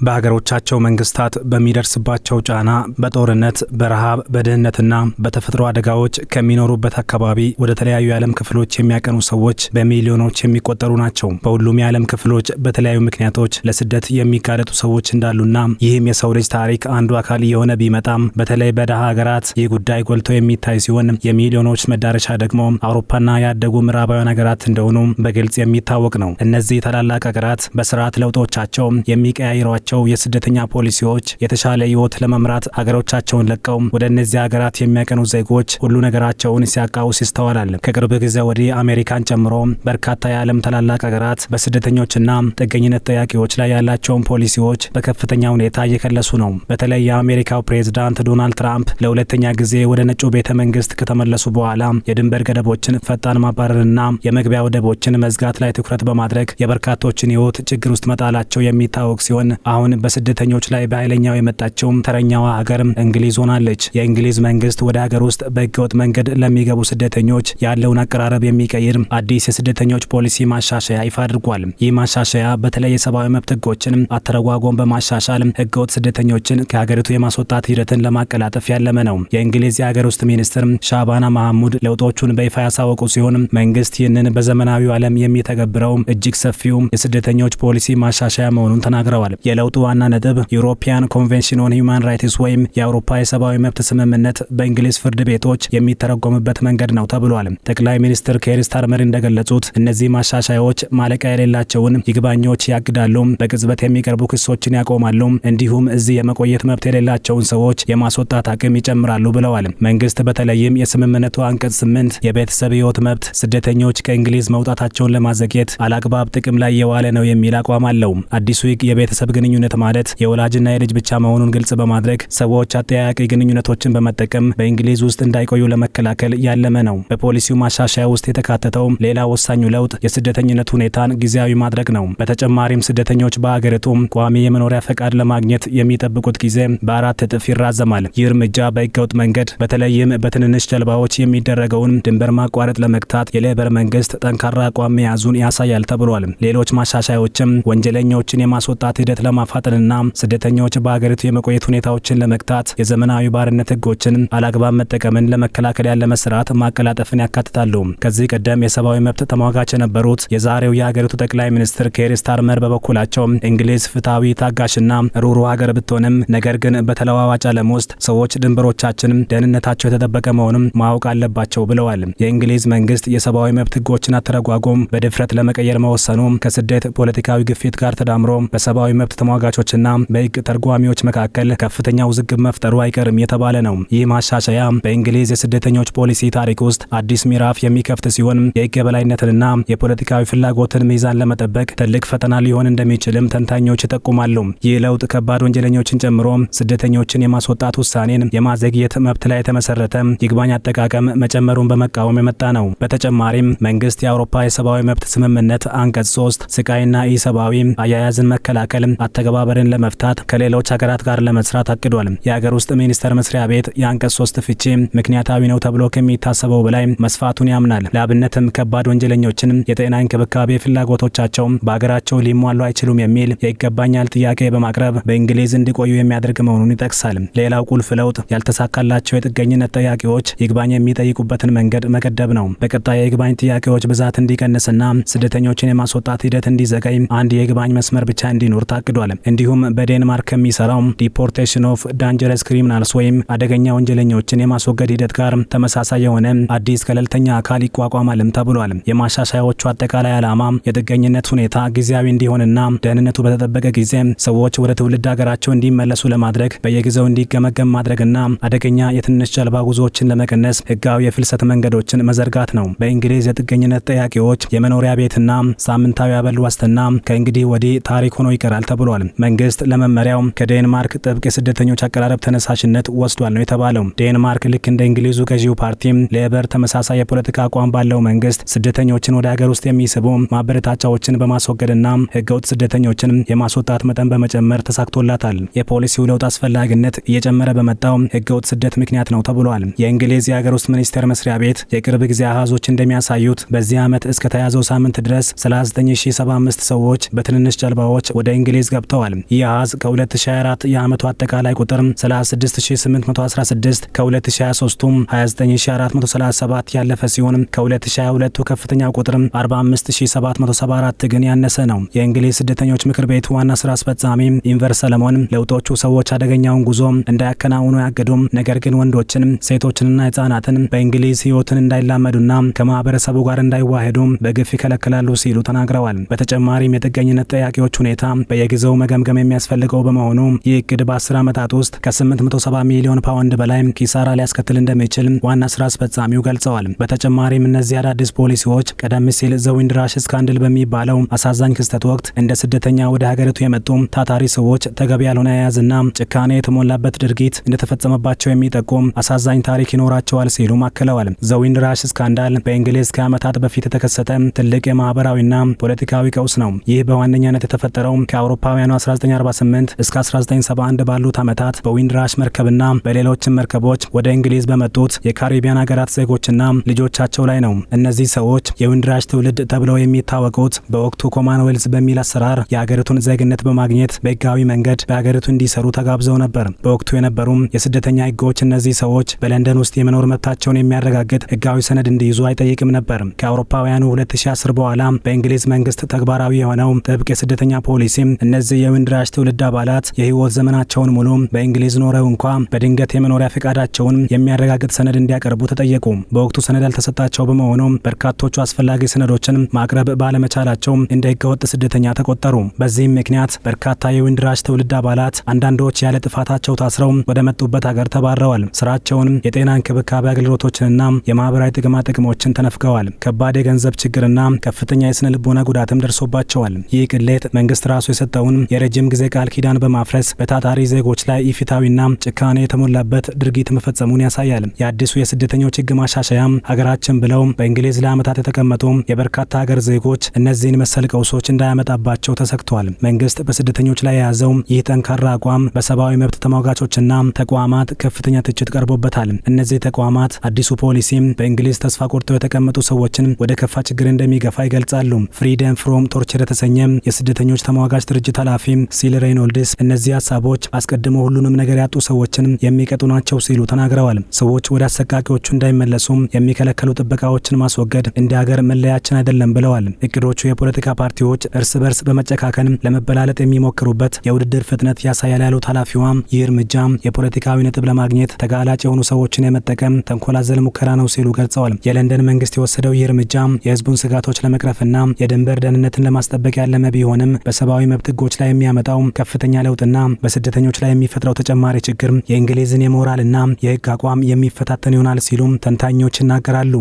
በሀገሮቻቸው መንግስታት በሚደርስባቸው ጫና በጦርነት በረሃብ በድህነትና በተፈጥሮ አደጋዎች ከሚኖሩበት አካባቢ ወደ ተለያዩ የዓለም ክፍሎች የሚያቀኑ ሰዎች በሚሊዮኖች የሚቆጠሩ ናቸው። በሁሉም የዓለም ክፍሎች በተለያዩ ምክንያቶች ለስደት የሚጋለጡ ሰዎች እንዳሉና ይህም የሰው ልጅ ታሪክ አንዱ አካል የሆነ ቢመጣም በተለይ በደሃ ሀገራት ይህ ጉዳይ ጎልቶ የሚታይ ሲሆን የሚሊዮኖች መዳረሻ ደግሞ አውሮፓና ያደጉ ምዕራባውያን ሀገራት እንደሆኑ በግልጽ የሚታወቅ ነው። እነዚህ ታላላቅ ሀገራት በስርዓት ለውጦቻቸው የሚቀያይሯቸው የስደተኛ ፖሊሲዎች የተሻለ ህይወት ለመምራት ሀገሮቻቸውን ለቀው ወደ እነዚህ ሀገራት የሚያቀኑ ዜጎች ሁሉ ነገራቸውን ሲያቃውስ ይስተዋላል። ከቅርብ ጊዜ ወዲህ አሜሪካን ጨምሮ በርካታ የዓለም ታላላቅ ሀገራት በስደተኞችና ጥገኝነት ጠያቂዎች ላይ ያላቸውን ፖሊሲዎች በከፍተኛ ሁኔታ እየከለሱ ነው። በተለይ የአሜሪካው ፕሬዝዳንት ዶናልድ ትራምፕ ለሁለተኛ ጊዜ ወደ ነጩ ቤተ መንግስት ከተመለሱ በኋላ የድንበር ገደቦችን ፈጣን ማባረርና የመግቢያ ወደቦችን መዝጋት ላይ ትኩረት በማድረግ የበርካቶችን ህይወት ችግር ውስጥ መጣላቸው የሚታወቅ ሲሆን አሁን በስደተኞች ላይ በኃይለኛው የመጣቸው ተረኛዋ ሀገር እንግሊዝ ሆናለች። የእንግሊዝ መንግስት ወደ ሀገር ውስጥ በህገወጥ መንገድ ለሚገቡ ስደተኞች ያለውን አቀራረብ የሚቀይር አዲስ የስደተኞች ፖሊሲ ማሻሻያ ይፋ አድርጓል። ይህ ማሻሻያ በተለይ የሰብአዊ መብት ህጎችን አተረጓጎም በማሻሻል ህገወጥ ስደተኞችን ከሀገሪቱ የማስወጣት ሂደትን ለማቀላጠፍ ያለመ ነው። የእንግሊዝ የሀገር ውስጥ ሚኒስትር ሻባና ማህሙድ ለውጦቹን በይፋ ያሳወቁ ሲሆን መንግስት ይህንን በዘመናዊው ዓለም የሚተገብረው እጅግ ሰፊው የስደተኞች ፖሊሲ ማሻሻያ መሆኑን ተናግረዋል። የለውጡ ዋና ነጥብ ዩሮፒያን ኮንቬንሽን ኦን ሂውማን ራይትስ ወይም የአውሮፓ የሰብአዊ መብት ስምምነት በእንግሊዝ ፍርድ ቤቶች የሚተረጎምበት መንገድ ነው ተብሏል። ጠቅላይ ሚኒስትር ኬር ስታርመር እንደገለጹት እነዚህ ማሻሻያዎች ማለቂያ የሌላቸውን ይግባኞች ያግዳሉ፣ በቅጽበት የሚቀርቡ ክሶችን ያቆማሉ፣ እንዲሁም እዚህ የመቆየት መብት የሌላቸውን ሰዎች የማስወጣት አቅም ይጨምራሉ ብለዋል። መንግስት በተለይም የስምምነቱ አንቀጽ 8 የቤተሰብ ህይወት መብት ስደተኞች ከእንግሊዝ መውጣታቸውን ለማዘግየት አላግባብ ጥቅም ላይ የዋለ ነው የሚል አቋም አለው። አዲሱ ህግ የቤተሰብ ግንኙነት ማለት የወላጅና የልጅ ብቻ መሆኑን ግልጽ በማድረግ ሰዎች አጠያያቂ ግንኙነቶችን በመጠቀም በእንግሊዝ ውስጥ እንዳይቆዩ ለመከላከል ያለመ ነው። በፖሊሲው ማሻሻያ ውስጥ የተካተተው ሌላ ወሳኙ ለውጥ የስደተኝነት ሁኔታን ጊዜያዊ ማድረግ ነው። በተጨማሪም ስደተኞች በአገሪቱ ቋሚ የመኖሪያ ፈቃድ ለማግኘት የሚጠብቁት ጊዜ በ4 እጥፍ ይራዘማል። ይህ እርምጃ በህገወጥ መንገድ በተለይም በትንንሽ ጀልባዎች የሚደረገውን ድንበር ማቋረጥ ለመግታት የሌበር መንግስት ጠንካራ አቋም መያዙን ያሳያል ተብሏል። ሌሎች ማሻሻያዎችም ወንጀለኞችን የማስወጣት ሂደት ለማፋጠንና ስደተኞች በሀገሪቱ የመቆየት ሁኔታዎችን ለመግታት የዘመናዊ ባርነት ህጎችን አላግባብ መጠቀምን ለመከላከል ያለመ ስርዓት ማቀላጠፍን ያካትታሉ። ከዚህ ቀደም የሰብአዊ መብት ተሟጋች የነበሩት የዛሬው የሀገሪቱ ጠቅላይ ሚኒስትር ኬር ስታርመር በበኩላቸው እንግሊዝ ፍትሐዊ ታጋሽና ሩህሩህ ሀገር ብትሆንም ነገር ግን በተለዋዋጭ ዓለም ውስጥ ሰዎች ድንበሮቻችን ደህንነታቸው የተጠበቀ መሆኑን ማወቅ አለባቸው ብለዋል። የእንግሊዝ መንግስት የሰብአዊ መብት ህጎችን አተረጓጎም በድፍረት ለመቀየር መወሰኑ ከስደት ፖለቲካዊ ግፊት ጋር ተዳምሮ በሰብአዊ መብት ተሟጋቾችና በህግ ተርጓሚዎች መካከል ከፍተኛ ውዝግብ መፍጠሩ አይቀርም የተባለ ነው። ይህ ማሻሻያ በእንግሊዝ የስደተኞች ፖሊሲ ታሪክ ውስጥ አዲስ ምዕራፍ የሚከፍት ሲሆን የህግ የበላይነትንና የፖለቲካዊ ፍላጎትን ሚዛን ለመጠበቅ ትልቅ ፈተና ሊሆን እንደሚችልም ተንታኞች ይጠቁማሉ። ይህ ለውጥ ከባድ ወንጀለኞችን ጨምሮ ስደተኞችን የማስወጣት ውሳኔን የማዘግየት መብት ላይ የተመሰረተ ይግባኝ አጠቃቀም መጨመሩን በመቃወም የመጣ ነው። በተጨማሪም መንግስት የአውሮፓ የሰብአዊ መብት ስምምነት አንቀጽ 3 ስቃይና ኢሰብአዊ አያያዝን መከላከል አተገባበርን ለመፍታት ከሌሎች ሀገራት ጋር ለመስራት አቅዷል። የሀገር ውስጥ ሚኒስቴር መስሪያ ቤት የአንቀጽ 3 ፍቺ ምክንያታዊ ነው ተብሎ ከሚታሰበው በላይ መስፋቱን ያምናል። ለአብነትም ከባድ ወንጀለኞችን የጤና እንክብካቤ ፍላጎቶቻቸው በሀገራቸው ሊሟሉ አይችሉም የሚል የይገባኛል ጥያቄ በማቅረብ በእንግሊዝ እንዲቆዩ የሚያደርግ መሆኑን ይጠቅሳል። ሌላው ቁልፍ ለውጥ ያልተሳካላቸው የጥገኝነት ጠያቂዎች ይግባኝ የሚጠይቁበትን መንገድ መገደብ ነው። በቀጣይ የይግባኝ ጥያቄዎች ብዛት እንዲቀንስና ስደተኞችን የማስወጣት ሂደት እንዲዘገይ አንድ የይግባኝ መስመር ብቻ እንዲኖር ታቅዷል። እንዲሁም በዴንማርክ ከሚሰራው ዲፖርቴሽን ኦፍ ዳንጀረስ ክሪሚናልስ ወይም አደገኛ ወንጀለኞችን የማስወገድ ሂደት ጋር ተመሳሳይ የሆነ አዲስ ገለልተኛ አካል ይቋቋማልም ተብሏል። የማሻሻያዎቹ አጠቃላይ ዓላማ የጥገኝነት ሁኔታ ጊዜያዊ እንዲሆንና ደህንነቱ በተጠበቀ ጊዜ ሰዎች ወደ ትውልድ ሀገራቸው እንዲመለሱ ለማድረግ በየጊዜው እንዲገመገም ማድረግና አደገኛ የትንሽ ጀልባ ጉዞዎችን ለመቀነስ ህጋዊ የፍልሰት መንገዶችን መዘርጋት ነው። በእንግሊዝ የጥገኝነት ጠያቂዎች የመኖሪያ ቤትና ሳምንታዊ አበል ዋስትና ከእንግዲህ ወዲህ ታሪክ ሆኖ ይቀራል ተብሏል። መንግስት ለመመሪያው ከዴንማርክ ጥብቅ የስደተኞች አቀራረብ ተነሳሽነት ወስዷል ነው የተባለው። ዴንማርክ ልክ እንደ እንግሊዙ ገዢው ፓርቲ ሌበር ተመሳሳይ የፖለቲካ አቋም ባለው መንግስት ስደተኞችን ወደ ሀገር ውስጥ የሚስቡ ማበረታቻዎችን በማስወገድና ህገወጥ ስደተኞችን የማስወጣት መጠን በመጨመር ተሳክቶላታል። የፖሊሲው ለውጥ አስፈላጊነት እየጨመረ በመጣው ህገወጥ ስደት ምክንያት ነው ተብሏል። የእንግሊዝ የሀገር ውስጥ ሚኒስቴር መስሪያ ቤት የቅርብ ጊዜ አሃዞች እንደሚያሳዩት በዚህ ዓመት እስከ ተያዘው ሳምንት ድረስ 39075 ሰዎች በትንንሽ ጀልባዎች ወደ እንግሊዝ ገብተው አመልክተዋል። ይህ አሃዝ ከ2024 የዓመቱ አጠቃላይ ቁጥር 36816 ከ2023ቱም 29437 ያለፈ ሲሆን ከ2022ቱ ከፍተኛ ቁጥር 45774 ግን ያነሰ ነው። የእንግሊዝ ስደተኞች ምክር ቤት ዋና ስራ አስፈጻሚ ኢንቨር ሰለሞን ለውጦቹ ሰዎች አደገኛውን ጉዞ እንዳያከናውኑ ያገዱም፣ ነገር ግን ወንዶችን፣ ሴቶችንና ህጻናትን በእንግሊዝ ህይወትን እንዳይላመዱና ከማህበረሰቡ ጋር እንዳይዋሄዱ በግፍ ይከለክላሉ ሲሉ ተናግረዋል። በተጨማሪም የጥገኝነት ጠያቂዎች ሁኔታ በየጊዜው መገምገም የሚያስፈልገው በመሆኑ ይህ እቅድ በ10 ዓመታት ውስጥ ከ870 ሚሊዮን ፓውንድ በላይ ኪሳራ ሊያስከትል እንደሚችል ዋና ስራ አስፈጻሚው ገልጸዋል። በተጨማሪም እነዚህ አዳዲስ ፖሊሲዎች ቀደም ሲል ዘ ዊንድራሽ ስካንድል በሚባለው አሳዛኝ ክስተት ወቅት እንደ ስደተኛ ወደ ሀገሪቱ የመጡ ታታሪ ሰዎች ተገቢ ያልሆነ አያያዝና ጭካኔ የተሞላበት ድርጊት እንደተፈጸመባቸው የሚጠቁም አሳዛኝ ታሪክ ይኖራቸዋል ሲሉ አክለዋል። ዘ ዊንድራሽ ስካንዳል በእንግሊዝ ከዓመታት በፊት የተከሰተ ትልቅ የማህበራዊና ፖለቲካዊ ቀውስ ነው። ይህ በዋነኛነት የተፈጠረው ከአውሮፓውያኑ 1948 እስከ 1971 ባሉት ዓመታት በዊንድራሽ መርከብና በሌሎችም መርከቦች ወደ እንግሊዝ በመጡት የካሪቢያን ሀገራት ዜጎችና ልጆቻቸው ላይ ነው። እነዚህ ሰዎች የዊንድራሽ ትውልድ ተብለው የሚታወቁት በወቅቱ ኮመንዌልዝ በሚል አሰራር የሀገሪቱን ዜግነት በማግኘት በህጋዊ መንገድ በሀገሪቱ እንዲሰሩ ተጋብዘው ነበር። በወቅቱ የነበሩ የስደተኛ ህጎች እነዚህ ሰዎች በለንደን ውስጥ የመኖር መብታቸውን የሚያረጋግጥ ህጋዊ ሰነድ እንዲይዙ አይጠይቅም ነበር። ከአውሮፓውያኑ 2010 በኋላ በእንግሊዝ መንግስት ተግባራዊ የሆነው ጥብቅ የስደተኛ ፖሊሲ እነዚህ የዊንድራሽ ትውልድ አባላት የህይወት ዘመናቸውን ሙሉ በእንግሊዝ ኖረው እንኳ በድንገት የመኖሪያ ፈቃዳቸውን የሚያረጋግጥ ሰነድ እንዲያቀርቡ ተጠየቁ። በወቅቱ ሰነድ ያልተሰጣቸው በመሆኑ በርካቶቹ አስፈላጊ ሰነዶችን ማቅረብ ባለመቻላቸው እንደ ህገወጥ ስደተኛ ተቆጠሩ። በዚህም ምክንያት በርካታ የዊንድራሽ ትውልድ አባላት አንዳንዶች ያለ ጥፋታቸው ታስረው ወደ መጡበት ሀገር ተባረዋል። ስራቸውን፣ የጤና እንክብካቤ አገልግሎቶችንና የማህበራዊ ጥቅማ ጥቅሞችን ተነፍገዋል። ከባድ የገንዘብ ችግርና ከፍተኛ የስነ ልቦና ጉዳትም ደርሶባቸዋል። ይህ ቅሌት መንግስት ራሱ የሰጠውን የረጅም ጊዜ ቃል ኪዳን በማፍረስ በታታሪ ዜጎች ላይ ኢፍትሐዊና ጭካኔ የተሞላበት ድርጊት መፈጸሙን ያሳያል። የአዲሱ የስደተኞች ህግ ማሻሻያ ሀገራችን ብለው በእንግሊዝ ለዓመታት የተቀመጡ የበርካታ ሀገር ዜጎች እነዚህን መሰል ቀውሶች እንዳያመጣባቸው ተሰክቷል። መንግስት በስደተኞች ላይ የያዘው ይህ ጠንካራ አቋም በሰብአዊ መብት ተሟጋቾችና ተቋማት ከፍተኛ ትችት ቀርቦበታል። እነዚህ ተቋማት አዲሱ ፖሊሲ በእንግሊዝ ተስፋ ቆርጠው የተቀመጡ ሰዎችን ወደ ከፋ ችግር እንደሚገፋ ይገልጻሉ። ፍሪደም ፍሮም ቶርቸር የተሰኘ የስደተኞች ተሟጋች ድርጅት ኃላፊ ሲል ሬይኖልድስ እነዚህ ሀሳቦች አስቀድሞ ሁሉንም ነገር ያጡ ሰዎችን የሚቀጡ ናቸው ሲሉ ተናግረዋል። ሰዎች ወደ አሰቃቂዎቹ እንዳይመለሱ የሚከለከሉ ጥበቃዎችን ማስወገድ እንደ ሀገር መለያችን አይደለም ብለዋል። እቅዶቹ የፖለቲካ ፓርቲዎች እርስ በርስ በመጨካከን ለመበላለጥ የሚሞክሩበት የውድድር ፍጥነት ያሳያል ያሉት ኃላፊዋ ይህ እርምጃ የፖለቲካዊ ነጥብ ለማግኘት ተጋላጭ የሆኑ ሰዎችን የመጠቀም ተንኮል አዘል ሙከራ ነው ሲሉ ገልጸዋል። የለንደን መንግስት የወሰደው ይህ እርምጃ የህዝቡን ስጋቶች ለመቅረፍና የድንበር ደህንነትን ለማስጠበቅ ያለመ ቢሆንም በሰብአዊ መብት ህጎች ላይ የሚያመጣው ከፍተኛ ለውጥና በስደተኞች ላይ የሚፈጥረው ተጨማሪ ችግር የእንግሊዝን የሞራልና የህግ አቋም የሚፈታተን ይሆናል ሲሉም ተንታኞች ይናገራሉ።